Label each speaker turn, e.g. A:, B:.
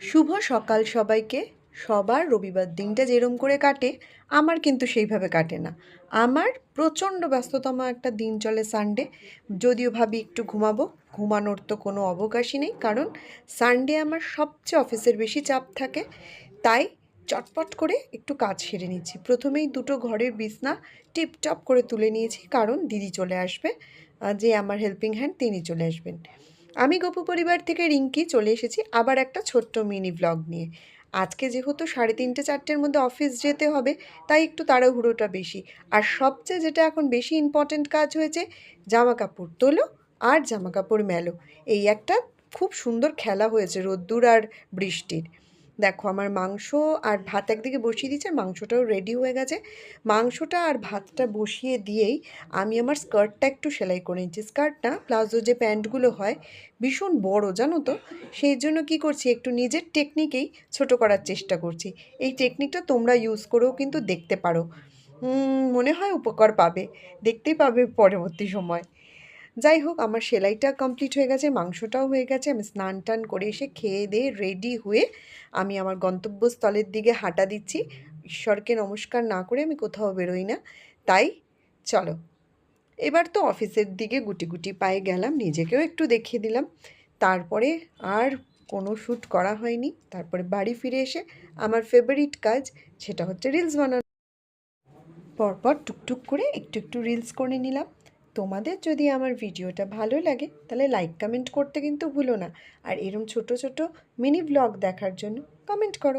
A: শুভ সকাল সবাইকে। সবার রবিবার দিনটা যেরম করে কাটে আমার কিন্তু সেইভাবে কাটে না। আমার প্রচণ্ড ব্যস্ততম একটা দিন চলে সানডে। যদিও ভাবি একটু ঘুমাবো, ঘুমানোর তো কোনো অবকাশই নেই, কারণ সানডে আমার সবচেয়ে অফিসের বেশি চাপ থাকে। তাই চটপট করে একটু কাজ সেরে নিচ্ছি। প্রথমেই দুটো ঘরের বিছনা টিপটপ করে তুলে নিয়েছি, কারণ দিদি চলে আসবে, যে আমার হেল্পিং হ্যান্ড তিনি চলে আসবেন। আমি গপু পরিবার থেকে রিঙ্কি চলে এসেছি আবার একটা ছোট্ট মিনি ব্লগ নিয়ে। আজকে যেহেতু 3:30-4টের মধ্যে অফিস যেতে হবে, তাই একটু তাড়াহুড়োটা বেশি। আর সবচেয়ে যেটা এখন বেশি ইম্পর্ট্যান্ট কাজ হয়েছে, জামা কাপড় তোলো আর জামা কাপড় মেলো। এই একটা খুব সুন্দর খেলা হয়েছে রোদ্দুর আর বৃষ্টির। দেখো, আমার মাংস আর ভাত একদিকে বসিয়ে দিয়েছি, আর মাংসটাও রেডি হয়ে গেছে। মাংসটা আর ভাতটা বসিয়ে দিয়েই আমি আমার স্কার্টটা একটু সেলাই করে নিচ্ছি। স্কার্ট না, প্লাজো যে প্যান্টগুলো হয় ভীষণ বড়, জানো তো। সেই জন্য কী করছি, একটু নিজের টেকনিকেই ছোট করার চেষ্টা করছি। এই টেকনিকটা তোমরা ইউজ করেও কিন্তু দেখতে পারো, মনে হয় উপকার পাবে, দেখতেই পাবে পরবর্তী সময়। যাই হোক, আমার সেলাইটা কমপ্লিট হয়ে গেছে, মাংসটাও হয়ে গেছে। আমি স্নান টান করে এসে খেয়ে দিয়ে রেডি হয়ে আমি আমার গন্তব্যস্থলের দিকে হাঁটা দিচ্ছি। ঈশ্বরকে নমস্কার না করে আমি কোথাও বেরোই না। তাই চলো, এবার তো অফিসের দিকে গুটি গুটি পায়ে গেলাম, নিজেকেও একটু দেখিয়ে দিলাম। তারপরে আর কোনো শ্যুট করা হয়নি। তারপরে বাড়ি ফিরে এসে আমার ফেভারিট কাজ, সেটা হচ্ছে রিলস বানানো। পরপর টুকটুক করে একটু একটু রিলস করে নিলাম। তোমাদের যদি আমার ভিডিওটা ভালো লাগে তাহলে লাইক কমেন্ট করতে কিন্তু ভুলো না। আর এরম ছোট ছোট মিনি ব্লগ দেখার জন্য কমেন্ট করো।